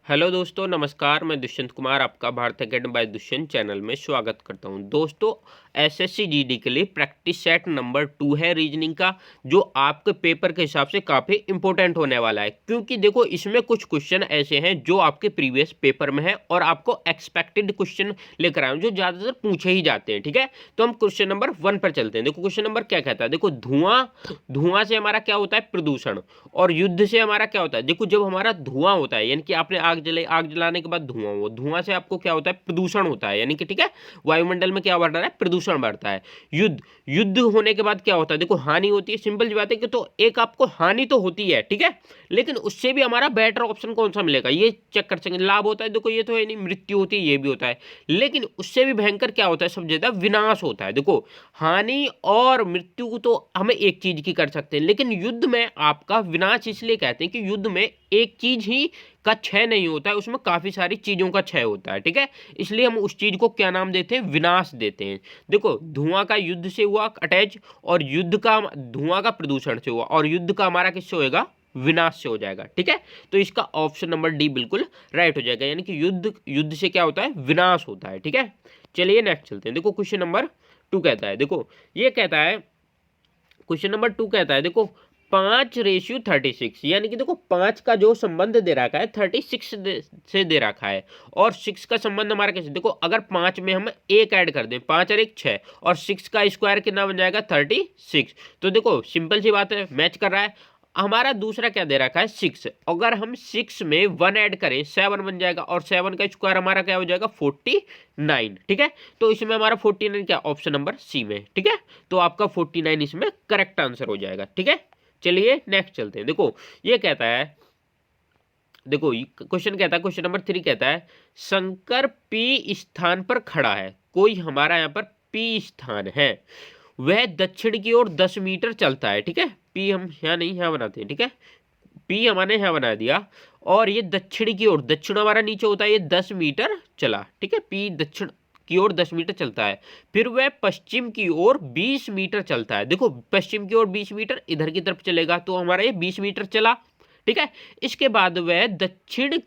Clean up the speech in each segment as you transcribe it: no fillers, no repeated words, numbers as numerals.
Hello दोस्तों, नमस्कार। मैं दुष्यंत कुमार आपका Bharat academy by Dushyant channel में स्वागत करता हूं। दोस्तों, एसएससी जीडी के लिए प्रैक्टिस सेट नंबर 2 है रीजनिंग का, जो आपके पेपर के हिसाब से काफ़ी इंपॉर्टेंट होने वाला है। क्योंकि देखो, इसमें कुछ क्वेश्चन ऐसे हैं जो आपके प्रीवियस पेपर में है और आपको एक्सपेक्टेड क्वेश्चन लेकर आए हैं जो ज़्यादातर पूछे ही जाते हैं। ठीक है, तो हम क्वेश्चन नंबर 1 पर चलते हैं। देखो क्वेश्चन नंबर क्या कहता है। देखो, धुआं से हमारा क्या होता है? प्रदूषण। और युद्ध से हमारा क्या होता है? देखो, जब हमारा धुआं होता है, यानी कि आपने आग जलाई, आग जलाने के बाद धुआं हुआ, धुआं से आपको क्या होता है? प्रदूषण होता है, यानी कि ठीक है, वायुमंडल में क्या बढ़ रहा है? प्रदूषण बढ़ता है। युद्ध युद्ध होने के बाद क्या होता है? देखो, हानि होती है। सिंपल सी बात है कि तो एक आपको हानि तो होती है, ठीक है, लेकिन उससे भी हमारा बेटर ऑप्शन कौन सा मिलेगा, ये चेक कर सकेंगे। लाभ होता है, देखो ये तो है नहीं, मृत्यु होती है, ये भी होता है, लेकिन उससे भी भयंकर क्या होता है? सबसे ज्यादा विनाश होता है। देखो, हानि और मृत्यु तो हमें एक चीज की कर सकते हैं, लेकिन युद्ध में आपका विनाश इसलिए कहते हैं कि युद्ध में एक चीज ही का क्षय नहीं होता है, उसमें काफी सारी चीजों का क्षय होता है। ठीक है, इसलिए हम उस चीज को क्या नाम देते हैं? विनाश देते हैं। देखो, धुआं का युद्ध से हुआ अटैच, और युद्ध का धुआं का प्रदूषण से हुआ, और युद्ध का हमारा किससे होएगा? विनाश से हो जाएगा। ठीक है, तो इसका ऑप्शन नंबर डी बिल्कुल राइट हो जाएगा, यानी कि युद्ध से क्या होता है? विनाश होता है। ठीक है, चलिए नेक्स्ट चलते हैं। देखो क्वेश्चन नंबर 2 कहता है, देखो ये कहता है, क्वेश्चन नंबर 2 कहता है, देखो 5:36, यानी कि देखो 5 का जो संबंध दे रखा है 36 से दे रखा है, और 6 का संबंध हमारा कैसे? देखो, अगर 5 में हम एक ऐड कर दें, 5 और 1 6, और 6 का स्क्वायर कितना बन जाएगा? 36। तो देखो सिंपल सी बात है, मैच कर रहा है। हमारा दूसरा क्या दे रखा है? 6। अगर हम 6 में 1 ऐड करें, 7 बन जाएगा, और 7 का स्क्वायर हमारा क्या हो जाएगा? 49। ठीक है, तो इसमें हमारा 49 क्या? ऑप्शन नंबर सी में। ठीक है, तो आपका 49 इसमें करेक्ट आंसर हो जाएगा। ठीक है, चलिए नेक्स्ट चलते हैं। देखो ये कहता है, देखो क्वेश्चन कहता है, क्वेश्चन नंबर 3 कहता है, शंकर पी स्थान पर खड़ा है। कोई हमारा यहाँ पर पी स्थान है, वह दक्षिण की ओर 10 मीटर चलता है। ठीक है, पी हम यहाँ नहीं, यहाँ बनाते हैं। ठीक है, पी हमने यहाँ बना दिया, और ये दक्षिण की ओर, दक्षिण हमारा नीचे होता है, ये 10 मीटर चला। ठीक है, पी दक्षिण की ओर 10 मीटर चलता है। फिर वह पश्चिम की ओर 20 मीटर चलता है। देखो, पश्चिम की ओर 20 मीटर इधर की तरफ चलेगा, तो हमारा ये 20 मीटर चला। ठीक है, इसके बाद वह दक्षिण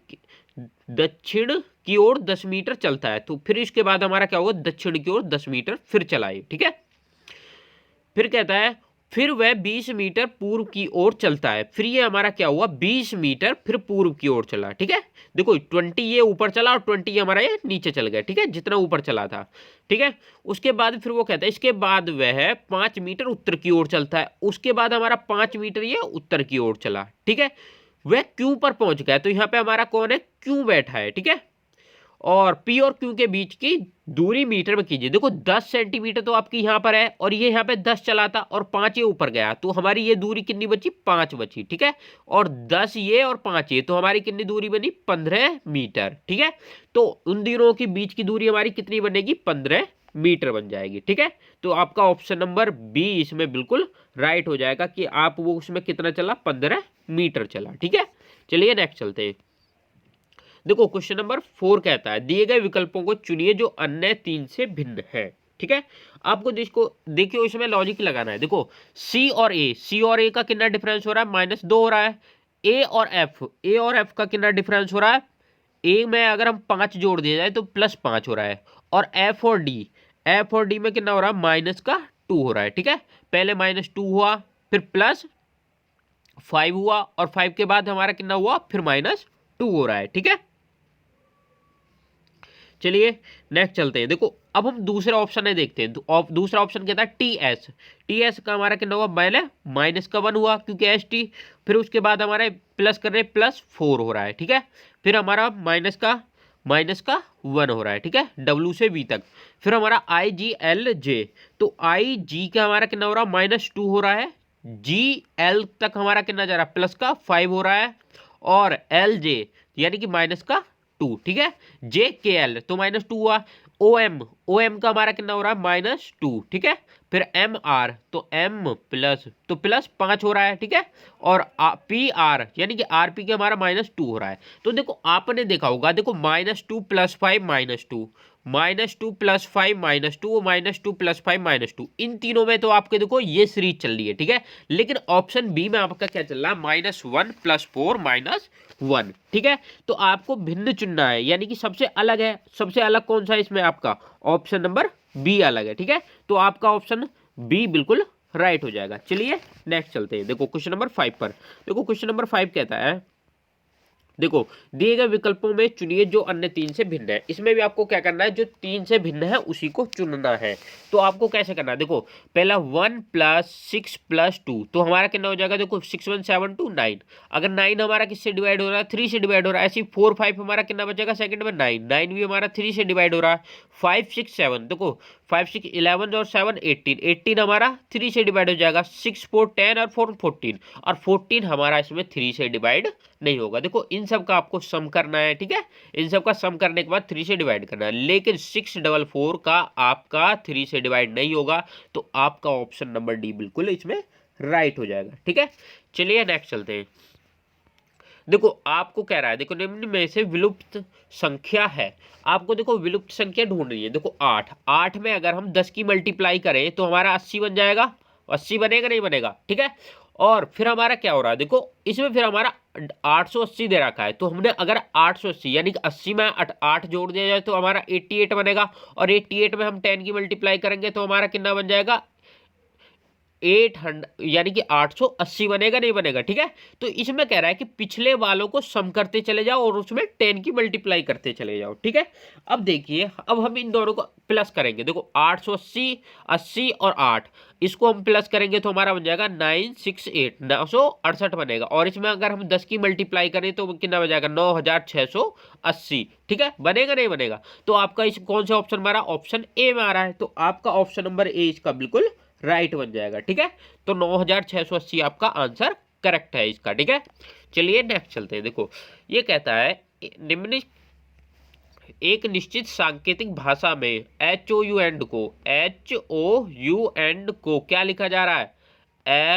की ओर 10 मीटर चलता है, तो फिर इसके बाद हमारा क्या होगा? दक्षिण की ओर 10 मीटर फिर चलाए। ठीक है, फिर कहता है, फिर वह 20 मीटर पूर्व की ओर चलता है। फिर ये हमारा क्या हुआ? 20 मीटर फिर पूर्व की ओर चला। ठीक है, देखो 20 ये ऊपर चला, और 20 ये हमारा ये नीचे चल गया। ठीक है, जितना ऊपर चला था। ठीक है, उसके बाद फिर वो कहता है, इसके बाद वह 5 मीटर उत्तर की ओर चलता है। उसके बाद हमारा 5 मीटर ये उत्तर की ओर चला। ठीक है, वह क्यू पर पहुंच गया, तो यहाँ पे हमारा कौन है? क्यू बैठा है। ठीक है, और पी और क्यू के बीच की दूरी मीटर में कीजिए। देखो 10 सेंटीमीटर तो आपकी यहाँ पर है, और ये यहाँ पे 10 चला था, और 5 ये ऊपर गया, तो हमारी ये दूरी कितनी बची? 5 बची। ठीक है, और 10 ये और 5 ये, तो हमारी कितनी दूरी बनी? 15 मीटर। ठीक है, तो उन दोनों के बीच की दूरी हमारी कितनी बनेगी? 15 मीटर बन जाएगी। ठीक है, तो आपका ऑप्शन नंबर बी इसमें बिल्कुल राइट हो जाएगा, कि आप वो उसमें कितना चला? 15 मीटर चला। ठीक है, चलिए नेक्स्ट चलते हैं। देखो क्वेश्चन नंबर 4 कहता है, दिए गए विकल्पों को चुनिए जो अन्य 3 से भिन्न है। ठीक है, आपको जिसको देखियो इसमें लॉजिक लगाना है। देखो सी और ए का कितना डिफरेंस हो रहा है? -2 हो रहा है। ए और एफ का कितना डिफरेंस हो रहा है? ए में अगर हम 5 जोड़ दिया जाए तो +5 हो रहा है, और एफ और डी में कितना हो रहा है? -2 हो रहा है। ठीक है, पहले -2 हुआ, फिर +5 हुआ, और 5 के बाद हमारा कितना हुआ? फिर -2 हो रहा है। ठीक है, चलिए नेक्स्ट चलते हैं। देखो अब हम दूसरा ऑप्शन है देखते हैं। दूसरा ऑप्शन कहता है टी एस का हमारा कितना हुआ? पहले -1 हुआ, क्योंकि टी। फिर उसके बाद हमारे प्लस कर रहे, +4 हो रहा है। ठीक है, फिर हमारा -1 हो रहा है। ठीक है, डब्ल्यू से बी तक। फिर हमारा IGLJ, तो IG का हमारा कितना हो रहा है? -2 हो रहा है। GL तक हमारा कितना जा रहा है? +5 हो रहा है, और LJ यानी कि -2। ठीक है, JKL तो -2 हुआ। OM का हमारा कितना हो रहा है? -2। ठीक है, फिर एम आर, तो एम प्लस, तो प्लस 5 हो रहा है, ठीक है। और पी आर यानी कि आर पी के हमारा -2 हो रहा है। तो देखो आपने देखा होगा, देखो -2 + 5 -2, -2 + 5 -2, -2 + 5 -2, इन तीनों में तो आपके देखो ये सीरीज चल रही है, ठीक है। लेकिन ऑप्शन बी में आपका क्या चल रहा है, -1 + 4 -1, ठीक है। तो आपको भिन्न चुनना है, यानी कि सबसे अलग है। सबसे अलग कौन सा है इसमें, आपका ऑप्शन नंबर बी अलग है, ठीक है। तो आपका ऑप्शन बी बिल्कुल राइट हो जाएगा। चलिए नेक्स्ट चलते हैं। देखो क्वेश्चन नंबर 5 पर। देखो क्वेश्चन नंबर 5 कहता है, देखो दिए गए विकल्पों में चुनिए जो अन्य 3 से भिन्न है। इसमें भी आपको क्या करना है, जो 3 से भिन्न है उसी को चुनना है। तो आपको कैसे करना है, देखो पहला 1 + 6 + 2, तो हमारा कितना हो जाएगा, देखो 6 1 7 2 9। अगर 9 हमारा किससे डिवाइड हो रहा है, 3 से डिवाइड हो रहा है। ऐसे 4 5 हमारा कितना बचेगा सेकंड में, 9 9 भी हमारा 3 से डिवाइड हो रहा है। 5 6 7, देखो 5 6 11 और 7 18, 18 हमारा 3 से डिवाइड हो जाएगा। 6 4 10 और 4 14, और 14 हमारा इसमें 3 से डिवाइड नहीं होगा। देखो इन सब का आपको सम करना है, ठीक है। इन सब का सम करने के बाद 3 से डिवाइड करना है, लेकिन 644 का आपका 3 से डिवाइड नहीं होगा। तो आपका ऑप्शन नंबर डी बिल्कुल इसमें राइट हो जाएगा, ठीक है। चलिए नेक्स्ट चलते हैं। देखो आपको कह रहा है, देखो निम्न में से विलुप्त संख्या है। आपको देखो विलुप्त संख्या ढूंढनी है। देखो 8, 8 में अगर हम 10 की मल्टीप्लाई करें तो हमारा 80 बन जाएगा। 80 बनेगा नहीं बनेगा, ठीक है। और फिर हमारा क्या हो रहा है, देखो इसमें फिर हमारा 880 दे रखा है। तो हमने अगर 880 यानी कि 80 में 8 जोड़ दिया जाए तो हमारा 88 बनेगा। और 88 में हम 10 की मल्टीप्लाई करेंगे तो हमारा कितना बन जाएगा, 800, यानी कि 880 बनेगा नहीं बनेगा, ठीक है। तो इसमें कह रहा है कि पिछले वालों को सम करते चले जाओ और उसमें 10 की मल्टीप्लाई करते चले जाओ, ठीक है। अब देखिए, अब हम इन दोनों को प्लस करेंगे। देखो 880, 80 और 8, इसको हम प्लस करेंगे तो हमारा बन जाएगा 968, 968 बनेगा। और इसमें अगर हम 10 की मल्टीप्लाई करें तो कितना बन जाएगा, 9680, ठीक है। बनेगा नहीं बनेगा। तो आपका इस कौन सा ऑप्शन हमारा, ऑप्शन ए में आ रहा है। तो आपका ऑप्शन नंबर ए इसका बिल्कुल राइट बन जाएगा, ठीक है। तो 9680 आपका आंसर करेक्ट है इसका, ठीक है। चलिए नेक्स्ट चलते हैं। देखो ये कहता है, निम्न एक निश्चित सांकेतिक भाषा में HOUND को क्या लिखा जा रहा है,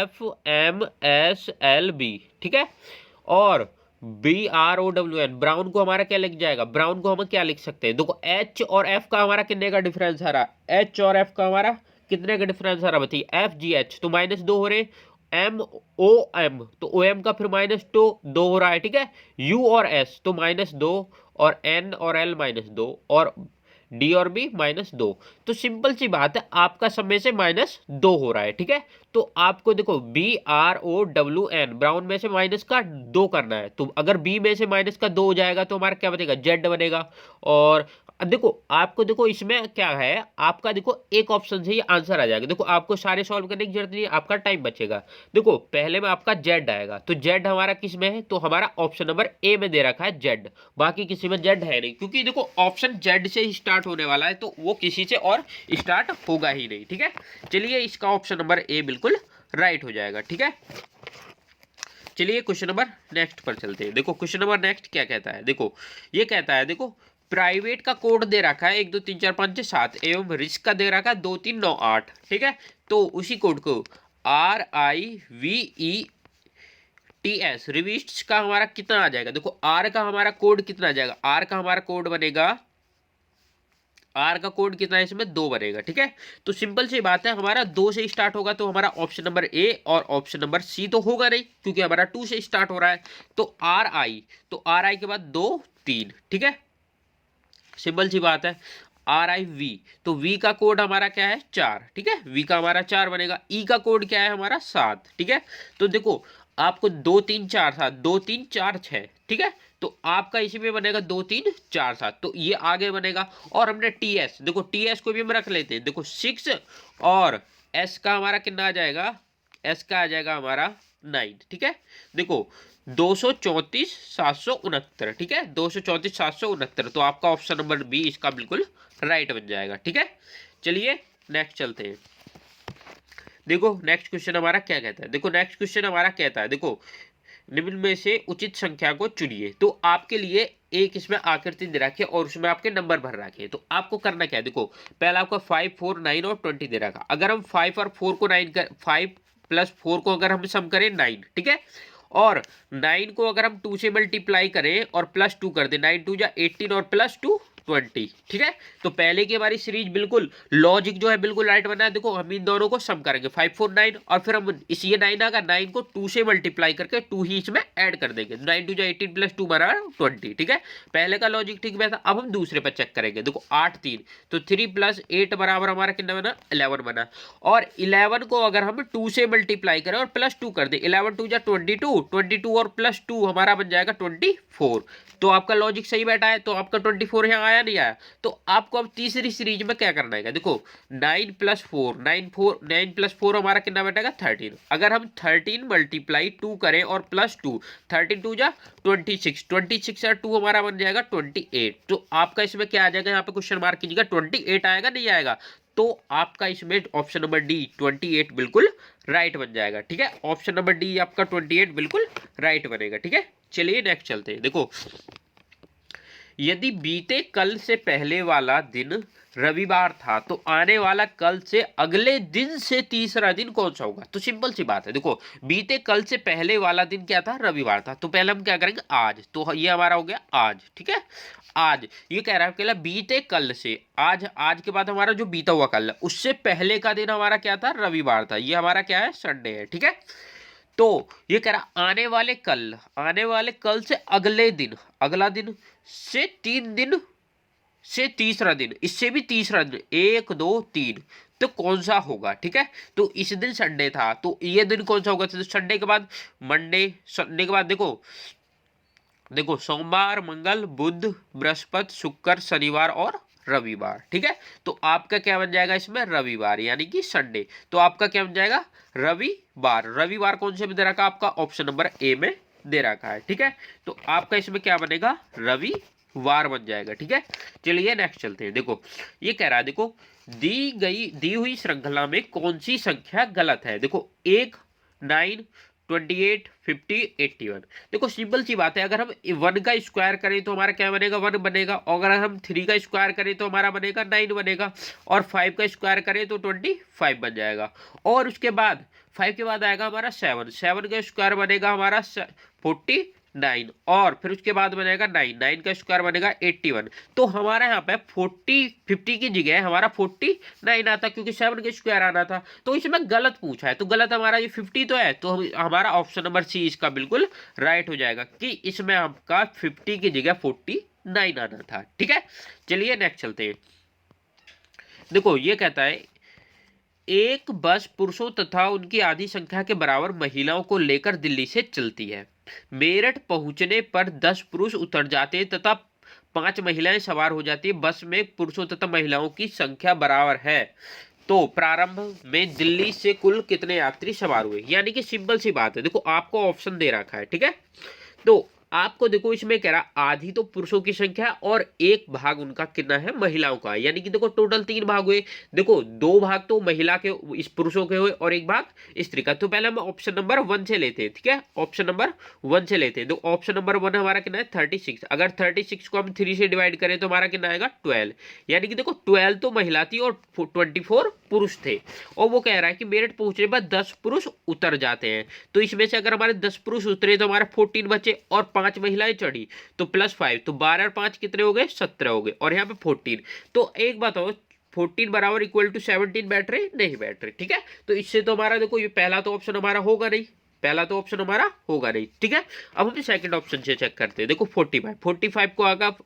FMSLB, ठीक है। और BROWN, ब्राउन को हमारा क्या लिख जाएगा, ब्राउन को हम क्या लिख सकते हैं। देखो H और F का हमारा कितने का डिफरेंस आ रहा है, H और F का हमारा कितने का डिफरेंस आ रहा है, बताइए। FGH तो -2 हो रहे, MOM तो OM का फिर -2 हो रहा है, ठीक है। U और S तो -2, और N और L -2, और D और B -2। तो सिंपल सी बात है, आपका सब में से -2 हो रहा है, ठीक है। तो आपको देखो BROWN, ब्राउन में से माइनस का 2 करना है। तो अगर B में से माइनस का 2 हो जाएगा तो हमारा क्या बनेगा, Z बनेगा। और अब देखो आपको, देखो इसमें क्या है, आपका देखो एक ऑप्शन से ही आंसर आ जाएगा। देखो आपको सारे सॉल्व करने की जरूरत नहीं है, आपका टाइम बचेगा। देखो पहले में आपका Z आएगा, तो Z हमारा किस में है, तो हमारा ऑप्शन नंबर ए में दे रखा है Z। बाकी किसी में Z है नहीं, क्योंकि देखो ऑप्शन Z से ही स्टार्ट होने वाला है, तो वो किसी से और स्टार्ट होगा ही नहीं, ठीक है। चलिए इसका ऑप्शन नंबर ए बिल्कुल राइट हो जाएगा, ठीक है। चलिए क्वेश्चन नंबर नेक्स्ट पर चलते हैं। देखो क्वेश्चन नंबर नेक्स्ट क्या कहता है, देखो ये कहता है, देखो प्राइवेट का कोड दे रखा है 1 2 3 4 5 6 7, एवं रिस्क का दे रखा है 2 3 9 8, ठीक है। तो उसी कोड को RIVETS रिविस्ट का हमारा कितना आ जाएगा। देखो आर का हमारा कोड कितना आ जाएगा, आर का हमारा कोड बनेगा, आर का कोड कितना है इसमें, 2 बनेगा, ठीक है। तो सिंपल सी बात है, हमारा 2 से स्टार्ट होगा तो हमारा ऑप्शन नंबर ए और ऑप्शन नंबर सी तो होगा नहीं, क्योंकि हमारा 2 से स्टार्ट हो रहा है। तो RI, तो RI के बाद 2 3, ठीक है। सिंपल सी बात है। RIV, तो V का कोड हमारा क्या है, 4, ठीक है। V का हमारा 4 बनेगा। E का कोड क्या है हमारा, 7, ठीक है। तो देखो आपको 2 3 4 7, 2 3 4 6, ठीक है। तो आपका इसी में बनेगा 2 3 4 7, तो ये आगे बनेगा। और हमने TS, देखो TS को भी हम रख लेते हैं। देखो 6, और S का हमारा कितना आ जाएगा, S का आ जाएगा हमारा 9, ठीक है। देखो 234 769, ठीक है। 234 769, तो आपका ऑप्शन नंबर बी इसका बिल्कुल राइट बन जाएगा, ठीक है। चलिए नेक्स्ट चलते हैं। देखो नेक्स्ट क्वेश्चन हमारा क्या कहता है, देखो नेक्स्ट क्वेश्चन हमारा कहता है, देखो निम्न में से उचित संख्या को चुनिए। तो आपके लिए एक इसमें आकृति दे रखी है और उसमें आपके नंबर भर रखे हैं। तो आपको करना क्या है, देखो पहला आपका 5, 4, 9 और 20 दे रखा। अगर हम 5 और 4 को 9 कर 5 प्लस 4 को अगर हम सम करें 9, ठीक है, और 9 को अगर हम 2 से मल्टीप्लाई करें और प्लस 2 कर दें, 9 2 जा 18 और प्लस 2 20, ठीक है। तो पहले की हमारी सीरीज बिल्कुल लॉजिक जो है बिल्कुल राइट बना है। देखो हम इन दोनों को सम करेंगे 5 4 9 और फिर हम इस ये 9 आएगा, 9 को 2 से मल्टीप्लाई करके 2 ही इसमें ऐड कर देंगे। 9 2 जा 18 प्लस 2 बराबर 20, ठीक है। पहले का लॉजिक ठीक बैठा। अब हम दूसरे पर चेक करेंगे। देखो 8 3, तो 3 प्लस 8 बराबर हमारा कितना बना, 11 बना। और 11 को अगर हम 2 से मल्टीप्लाई करें और प्लस 2 कर दें, 11 2 जा 22, 22 और प्लस 2 हमारा बन जाएगा 24। तो आपका लॉजिक सही बैठा है। तो आपका 24 यहाँ आया नहीं आया। तो आपको अब तीसरी सीरीज में क्या करना है, देखो 9 प्लस 4, 9 प्लस 4 हमारा कितना बैठेगा 13। अगर हम 13 मल्टीप्लाई 2 करें और प्लस 2, 13 2 जा 26, 26 और 2 हमारा बन जाएगा 28। तो आपका इसमें क्या आ जाएगा, यहाँ पे क्वेश्चन मार्क कीजिएगा, 28 आएगा नहीं आएगा। तो आपका इसमें ऑप्शन नंबर डी 28 बिल्कुल राइट बन जाएगा, ठीक है। ऑप्शन नंबर डी आपका 28 बिल्कुल राइट बनेगा, ठीक है। चलिए नेक्स्ट चलते हैं। देखो यदि बीते कल से पहले वाला दिन रविवार था तो आने वाला कल से अगले दिन से तीसरा दिन कौन सा होगा। तो सिंपल सी बात है। देखो बीते कल से पहले वाला दिन क्या था, रविवार था। तो पहले हम क्या करेंगे, आज। तो ये हमारा हो गया आज, ठीक है। आज ये कह रहा है अकेला बीते कल से, आज, आज के बाद हमारा जो बीता हुआ कल है उससे पहले का दिन हमारा क्या था, रविवार था। ये हमारा क्या है, संडे है, ठीक है। तो ये कह रहा आने वाले कल से अगले दिन, अगला दिन से 3 दिन से तीसरा दिन, इससे भी तीसरा दिन, 1 2 3, तो कौन सा होगा, ठीक है। तो इस दिन संडे था, तो ये दिन कौन सा होगा। तो संडे के बाद मंडे, संडे के बाद देखो सोमवार, मंगल, बुध, बृहस्पति, शुक्र, शनिवार और रविवार, ठीक है। तो आपका क्या बन जाएगा इसमें, रविवार, यानी कि संडे। तो आपका क्या बन जाएगा, रविवार। रविवार कौन से में दे रखा, आपका ऑप्शन नंबर ए में दे रखा है, ठीक है। तो आपका इसमें क्या बनेगा, रविवार बन जाएगा, ठीक है। चलिए नेक्स्ट चलते हैं। देखो ये कह रहा है, देखो दी हुई श्रृंखला में कौन सी संख्या गलत है। देखो 1 9 28 50 81। देखो सिंपल सी बात है। अगर हम 1 का स्क्वायर करें तो हमारा क्या बनेगा, 1 बनेगा। और अगर हम 3 का स्क्वायर करें तो हमारा बनेगा 9 बनेगा। और 5 का स्क्वायर करें तो 25 बन जाएगा। और उसके बाद 5 के बाद आएगा हमारा 7, 7 का स्क्वायर बनेगा हमारा 49। और फिर उसके बाद बनेगा 9, 9 का स्क्वायर बनेगा 81। तो हमारा यहाँ पे 50 की जगह हमारा 49 आता, क्योंकि 7 का स्क्वायर आना था। तो इसमें गलत पूछा है, तो गलत हमारा ये 50 तो है। तो हमारा ऑप्शन नंबर सी इसका बिल्कुल राइट हो जाएगा कि इसमें आपका 50 की जगह 49 आना था, ठीक है। चलिए नेक्स्ट चलते हैं। देखो ये कहता है एक बस पुरुषों तथा उनकी आधी संख्या के बराबर महिलाओं को लेकर दिल्ली से चलती है। मेरठ पहुंचने पर 10 पुरुष उतर जाते हैं तथा 5 महिलाएं सवार हो जाती है। बस में पुरुषों तथा महिलाओं की संख्या बराबर है। तो प्रारंभ में दिल्ली से कुल कितने यात्री सवार हुए। यानी कि सिंपल सी बात है। देखो आपको ऑप्शन दे रखा है, ठीक है। तो आपको देखो इसमें कह रहा आधी तो पुरुषों की संख्या और एक भाग उनका कितना है, महिलाओं का। यानी कि देखो टोटल 3 भाग हुए। देखो 2 भाग तो महिला के, इस पुरुषों के हुए और एक भाग स्त्री का। तो पहले हम ऑप्शन नंबर 1 से लेते हैं, ठीक है। ऑप्शन नंबर 1 से लेते हैं। तो ऑप्शन नंबर 1 हमारा कितना है, 36। अगर 36 को हम 3 से डिवाइड करें तो हमारा कितना आएगा, 12। यानी कि देखो 12 तो महिला थी और 24 पुरुष थे। और वो कह रहा है कि मेरठ पहुंचने पर 10 पुरुष उतर जाते हैं। तो इसमें से अगर हमारे 10 पुरुष उतरे तो हमारे 14 बचे और 5 महिलाएं चढ़ी, तो +5, तो 12 और 5 कितने हो गए, 17 हो गए। और यहाँ पे 14। तो एक बात हो, 14 बराबर इक्वल टू 17 बैठ रहे, नहीं बैठ रहे, ठीक है। तो इससे तो हमारा देखो ये पहला तो ऑप्शन हमारा होगा नहीं, पहला तो ऑप्शन हमारा होगा नहीं, ठीक है। अब हम सेकंड ऑप्शन से चेक करते हैं। देखो 45 को आगा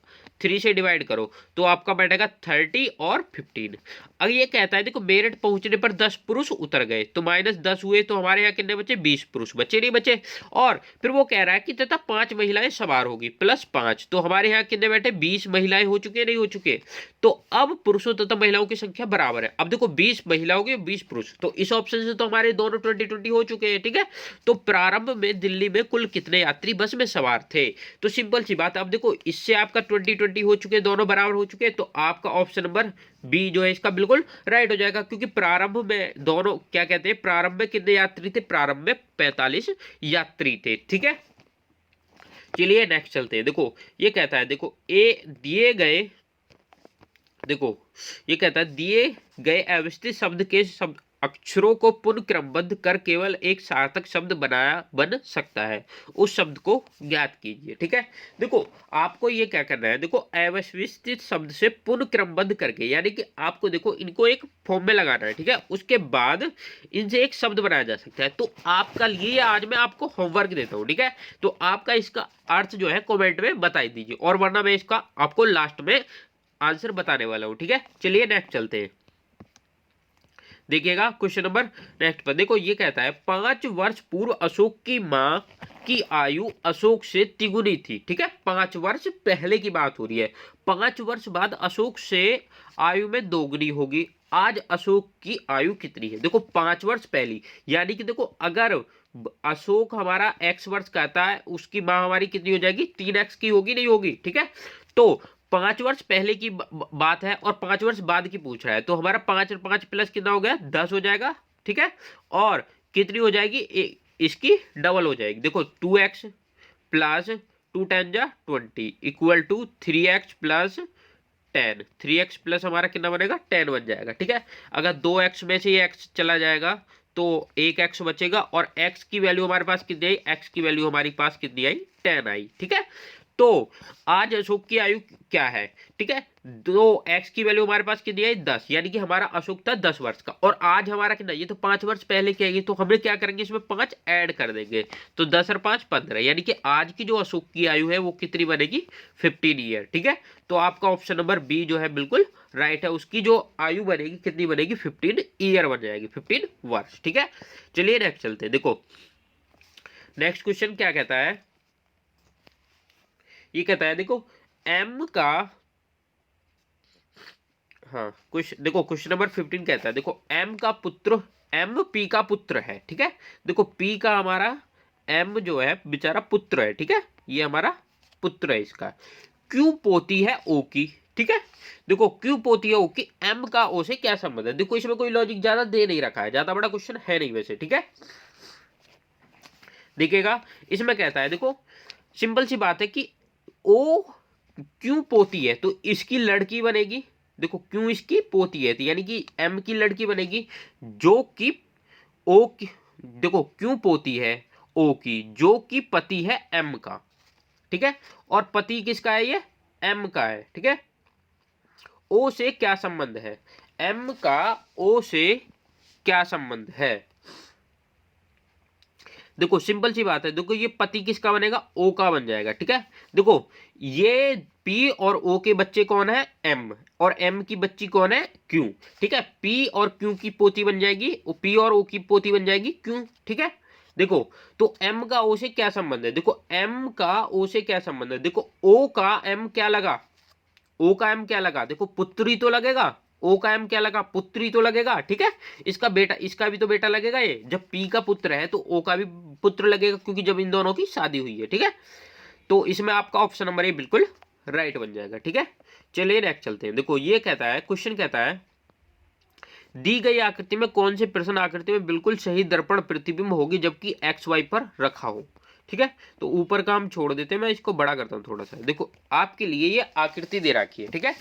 3 से डिवाइड करो तो आपका बैठेगा 30 और 15। अब ये कहता है देखो मेरठ पहुंचने पर 10 पुरुष उतर गए, तो -10 हुए, तो हमारे यहाँ कितने बचे, 20 पुरुष बचे, नहीं बचे। और फिर वो कह रहा है कि तथा 5 महिलाएं सवार होगी, +5, तो हमारे यहाँ कितने बैठे, 20 महिलाएं हो चुके, नहीं हो चुके। तो अब पुरुषों तथा महिलाओं की संख्या बराबर है। अब देखो 20 महिला होगी, 20 पुरुष, तो इस ऑप्शन से तो हमारे दोनों 20-20 हो चुके हैं, ठीक है। तो प्रारंभ में दिल्ली में कुल कितने यात्री बस में सवार थे। तो सिंपल सी बात, अब देखो इससे आपका 20-20 हो चुके, दोनों बराबर हो चुके, तो आपका ऑप्शन नंबर बी जो है इसका बिल्कुल राइट हो जाएगा। क्योंकि प्रारंभ में दोनों क्या कहते हैं, प्रारंभ में कितने यात्री थे, प्रारंभ में 45 यात्री थे, ठीक है। चलिए नेक्स्ट चलते हैं। देखो ये कहता है, देखो ए दिए गए, देखो ये कहता है दिए गए अव्यवस्थित शब्द के शब्द अक्षरों को पुनः क्रमबद्ध कर केवल एक सार्थक शब्द बन सकता है, उस शब्द को ज्ञात कीजिए। ठीक है, देखो आपको ये क्या करना है, देखो अव्यवस्थित शब्द से पुनः क्रमबद्ध करके, यानी कि आपको देखो इनको एक फॉर्म में लगाना है। ठीक है, उसके बाद इनसे एक शब्द बनाया जा सकता है। तो आपका ये आज मैं आपको होमवर्क देता हूँ। ठीक है, तो आपका इसका अर्थ जो है कॉमेंट में बता दीजिए, और वरना मैं इसका आपको लास्ट में आंसर बताने वाला हूं। ठीक है, चलिए नेक्स्ट चलते हैं। देखिएगा क्वेश्चन नंबर नेक्स्ट पर, देखो ये कहता है 5 वर्ष पूर्व अशोक की मां की आयु अशोक से तिगुनी थी। ठीक है, 5 वर्ष पहले की बात हो रही है। 5 वर्ष बाद अशोक से आयु में दोगुनी होगी। आज अशोक की आयु कितनी है? देखो 5 वर्ष पहली, यानी कि देखो अगर अशोक हमारा x वर्ष कहता है, उसकी मां हमारी कितनी हो जाएगी? 3x की होगी, नहीं होगी? ठीक है, तो 5 वर्ष पहले की बात है और 5 वर्ष बाद की पूछ रहा है, तो हमारा 5 और 5 प्लस कितना हो गया? 10 हो जाएगा। ठीक है, और कितनी हो जाएगी? इसकी डबल हो जाएगी। देखो 2x प्लस 2 10 जा 20 equal to 3x plus 10। 3x plus हमारा कितना बनेगा? 10 बन जाएगा। ठीक है, अगर 2x में से ये x चला जाएगा तो एक x बचेगा, और x की वैल्यू हमारे पास कितनी आई? x की वैल्यू हमारे पास कितनी आई? 10 आई। ठीक है, तो आज अशोक की आयु क्या है? ठीक है, 2x की वैल्यू हमारे पास कितनी आई? 10, यानी कि हमारा अशोक था 10 वर्ष का, और आज हमारा कितना? ये तो 5 वर्ष पहले की आएगी, तो हम क्या करेंगे? इसमें 5 ऐड कर देंगे, तो 10 और 5 15, यानी कि आज की जो अशोक की आयु है वो कितनी बनेगी? 15 ईयर। ठीक है, तो आपका ऑप्शन नंबर बी जो है बिल्कुल राइट है। उसकी जो आयु बनेगी कितनी बनेगी? 15 ईयर बन जाएगी, 15 वर्ष। ठीक है, चलिए नेक्स्ट चलते हैं। देखो नेक्स्ट क्वेश्चन क्या कहता है, ये कहता है देखो m का, हाँ कुछ देखो क्वेश्चन नंबर 15 कहता है, देखो m का पुत्र, m p का पुत्र है। ठीक है, देखो p का हमारा m जो है बेचारा पुत्र है। ठीक है, ये हमारा पुत्र है इसका। q पोती है o की। ठीक है, देखो q पोती है o की, m का o से क्या संबंध है? देखो इसमें कोई लॉजिक ज्यादा दे नहीं रखा है, ज्यादा बड़ा क्वेश्चन है नहीं वैसे। ठीक है, देखिएगा इसमें कहता है, देखो सिंपल सी बात है कि ओ क्यों पोती है, तो इसकी लड़की बनेगी। देखो क्यों इसकी पोती है, तो यानी कि एम की लड़की बनेगी, जो कि ओ की, देखो क्यों पोती है ओ की, जो कि पति है एम का। ठीक है, और पति किसका है? ये एम का है। ठीक है, ओ से क्या संबंध है? एम का ओ से क्या संबंध है? देखो सिंपल सी बात है, देखो ये पति किसका बनेगा? ओ का बन जाएगा। ठीक है, देखो ये पी और ओ के बच्चे कौन है? एम, और एम की बच्ची कौन है? क्यू। ठीक है, पी और क्यू की पोती बन जाएगी, पी और ओ की पोती बन जाएगी क्यू। ठीक है, देखो तो एम का ओ से क्या संबंध है? देखो एम का ओ से क्या संबंध है? देखो ओ का एम क्या लगा? ओ का एम क्या लगा? देखो पुत्री तो लगेगा, ओ का एम क्या लगा? पुत्री तो लगेगा। ठीक है, इसका बेटा, इसका भी तो बेटा लगेगा। ये जब पी का पुत्र है तो ओ का भी पुत्र लगेगा, क्योंकि जब इन दोनों की शादी हुई है। ठीक है, तो इसमें आपका ऑप्शन नंबर ए बिल्कुल राइट बन जाएगा। ठीक है, चलिए नेक्स्ट चलते हैं। देखो ये कहता है, क्वेश्चन कहता है दी गई आकृति में कौन से प्रश्न आकृति में बिल्कुल सही दर्पण प्रतिबिंब होगी जबकि एक्स वाई पर रखा हो? ठीक है, तो ऊपर का हम छोड़ देते हैं, मैं इसको बड़ा करता हूं थोड़ा सा। देखो आपके लिए ये आकृति दे रखी है। ठीक है,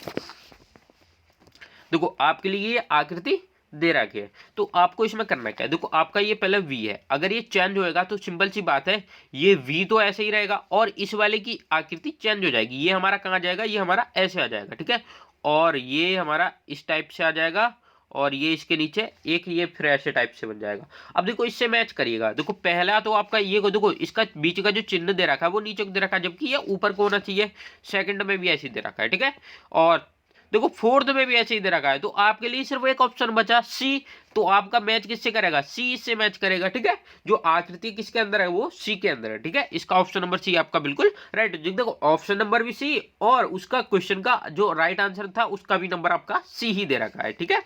देखो आपके लिए ये आकृति दे रखी है, तो आपको इसमें करना क्या है? देखो आपका ये पहले v है, अगर ये चेंज होएगा तो सिंपल सी बात है ये v तो ऐसे ही रहेगा, और इस वाले की आकृति चेंज हो जाएगी। ये हमारा कहाँ जाएगा? ये हमारा ऐसे आ जाएगा। ठीक है, और ये हमारा इस टाइप से आ जाएगा, और ये इसके नीचे एक ये फिर ऐसे टाइप से बन जाएगा। अब देखो इससे मैच करिएगा। देखो पहला तो आपका ये को, देखो इसका बीच का जो चिन्ह दे रखा है वो नीचे को दे रखा है, जबकि ये ऊपर को होना चाहिए। सेकंड में भी ऐसे ही दे रखा है। ठीक है, और देखो फोर्थ में भी ऐसे ही दे रखा है, तो आपके लिए सिर्फ एक ऑप्शन बचा सी। तो आपका मैच किससे करेगा? सी से मैच करेगा। ठीक है, जो आकृति किसके अंदर है? वो सी के अंदर है। ठीक है, इसका ऑप्शन नंबर सी आपका बिल्कुल राइट। देखो ऑप्शन नंबर भी सी, और उसका क्वेश्चन का जो राइट आंसर था उसका भी नंबर आपका सी ही दे रखा है। ठीक है,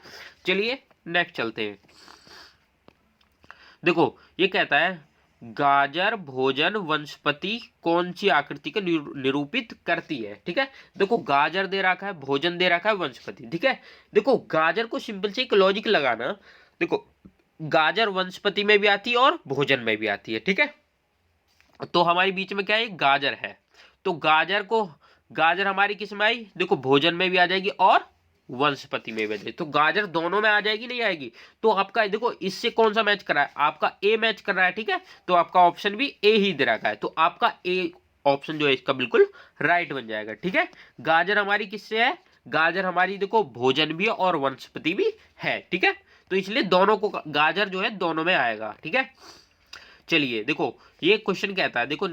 चलिए नेक्स्ट चलते हैं। देखो ये कहता है गाजर भोजन वनस्पति कौन सी आकृति को निरूपित करती है? ठीक है, देखो गाजर दे रखा है, भोजन दे रखा है, वनस्पति। ठीक है, देखो गाजर को सिंपल से एक लॉजिक लगाना। देखो गाजर वनस्पति में भी आती है और भोजन में भी आती है। ठीक है, तो हमारी बीच में क्या है, गाजर है। तो गाजर हमारी किस में आई, देखो भोजन में भी आ जाएगी और वनस्पति में भी आ जाएगी। तो गाजर दोनों में आ जाएगी, नहीं आएगी। तो आपका देखो इससे कौन सा मैच कर रहा है, आपका ए मैच कर रहा है, ठीक है। तो आपका ऑप्शन भी ए ही दे रखा है, तो आपका ए ऑप्शन जो है इसका बिल्कुल राइट बन जाएगा, ठीक है। गाजर हमारी किससे है, गाजर हमारी देखो भोजन भी है और वनस्पति भी है, ठीक है। तो इसलिए दोनों को गाजर जो है दोनों में आएगा, ठीक है। चलिए देखो ये क्वेश्चन कहता है, देखो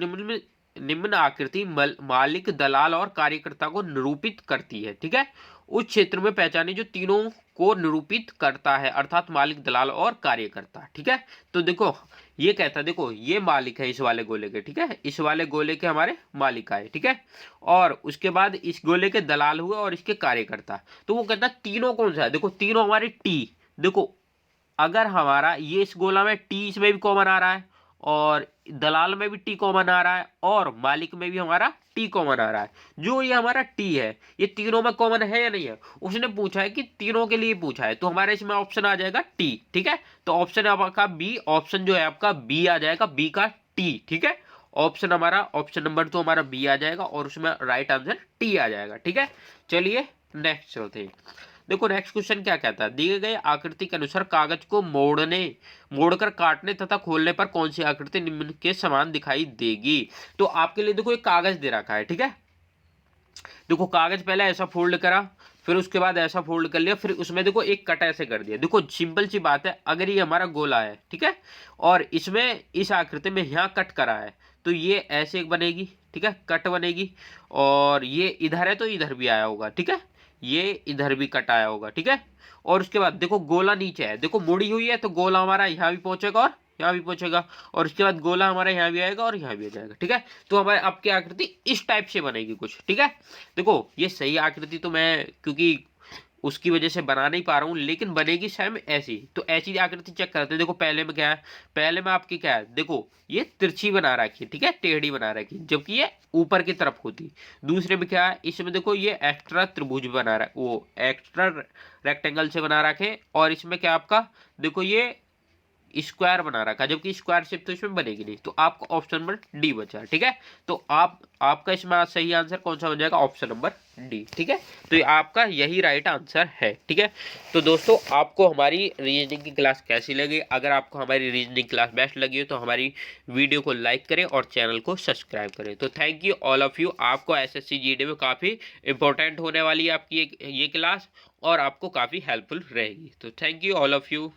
निम्न आकृति मालिक, दलाल और कार्यकर्ता को निरूपित करती है, ठीक है। उस क्षेत्र में पहचाने जो तीनों को निरूपित करता है, अर्थात मालिक, दलाल और कार्यकर्ता, ठीक है। तो देखो ये कहता है, देखो ये मालिक है इस वाले गोले के, ठीक है, इस वाले गोले के हमारे मालिक आए, ठीक है। और उसके बाद इस गोले के दलाल हुए और इसके कार्यकर्ता। तो वो कहता है तीनों कौन सा है, देखो तीनों हमारे टी। देखो अगर हमारा ये इस गोला में टी इसमें भी कॉमन आ रहा है और दलाल में भी टी कॉमन आ रहा है और मालिक में भी हमारा टी कॉमन आ रहा है, जो ये हमारा टी है ये तीनों में कॉमन है या नहीं है, उसने पूछा है कि तीनों के लिए पूछा है। तो हमारे इसमें ऑप्शन आ जाएगा टी, ठीक है। तो ऑप्शन आपका बी, ऑप्शन जो है आपका बी आ जाएगा, बी का टी, ठीक है। ऑप्शन हमारा ऑप्शन नंबर तो हमारा बी आ जाएगा और उसमें राइट आंसर टी आ जाएगा, ठीक है। चलिए नेक्स्ट चलते हैं। देखो नेक्स्ट क्वेश्चन क्या कहता है, दिए गए आकृति के अनुसार कागज को मोड़कर काटने तथा खोलने पर कौन सी आकृति निम्न के समान दिखाई देगी। तो आपके लिए देखो एक कागज दे रखा है, ठीक है। देखो कागज पहले ऐसा फोल्ड करा, फिर उसके बाद ऐसा फोल्ड कर लिया, फिर उसमें देखो एक कट ऐसे कर दिया। देखो सिंपल सी बात है, अगर ये हमारा गोला है, ठीक है, और इसमें इस आकृति में यहाँ कट करा है, तो ये ऐसे एक बनेगी, ठीक है, कट बनेगी। और ये इधर है तो इधर भी आया होगा, ठीक है, ये इधर भी कट आया होगा, ठीक है। और उसके बाद देखो गोला नीचे है, देखो मुड़ी हुई है, तो गोला हमारा यहाँ भी पहुंचेगा और यहाँ भी पहुंचेगा, और उसके बाद गोला हमारा यहाँ भी आएगा और यहाँ भी आ जाएगा, ठीक है। तो हमारे आपकी आकृति इस टाइप से बनेगी कुछ, ठीक है। देखो ये सही आकृति तो मैं क्योंकि उसकी वजह से बना नहीं पा रहा हूँ, लेकिन बनेगी सेम ऐसी। तो ऐसी आकृति चेक करते हैं। देखो पहले में क्या है, पहले में आपकी क्या है, देखो ये तिरछी बना रखी है, ठीक है, टेढ़ी बना रखी है, जबकि ये ऊपर की तरफ होती। दूसरे में क्या है, इसमें देखो ये एक्स्ट्रा त्रिभुज बना रहा है, वो एक्स्ट्रा रेक्टेंगल से बना रखे। और इसमें क्या आपका देखो ये स्क्वायर बना रखा, जबकि स्क्वायर शेप तो इसमें बनेगी नहीं। तो आपको ऑप्शन नंबर डी बचा, ठीक है। तो आपका इसमें सही आंसर कौन सा बन जाएगा, ऑप्शन नंबर डी, ठीक है। तो ये आपका यही राइट आंसर है, ठीक है। तो दोस्तों आपको हमारी रीजनिंग की क्लास कैसी लगी, अगर आपको हमारी रीजनिंग क्लास बेस्ट लगी हो तो हमारी वीडियो को लाइक करें और चैनल को सब्सक्राइब करें। तो thank you all of you. आपको एसएससी जीडी में काफ़ी इंपॉर्टेंट होने वाली है आपकी ये क्लास, और आपको काफ़ी हेल्पफुल रहेगी। तो thank you all of you.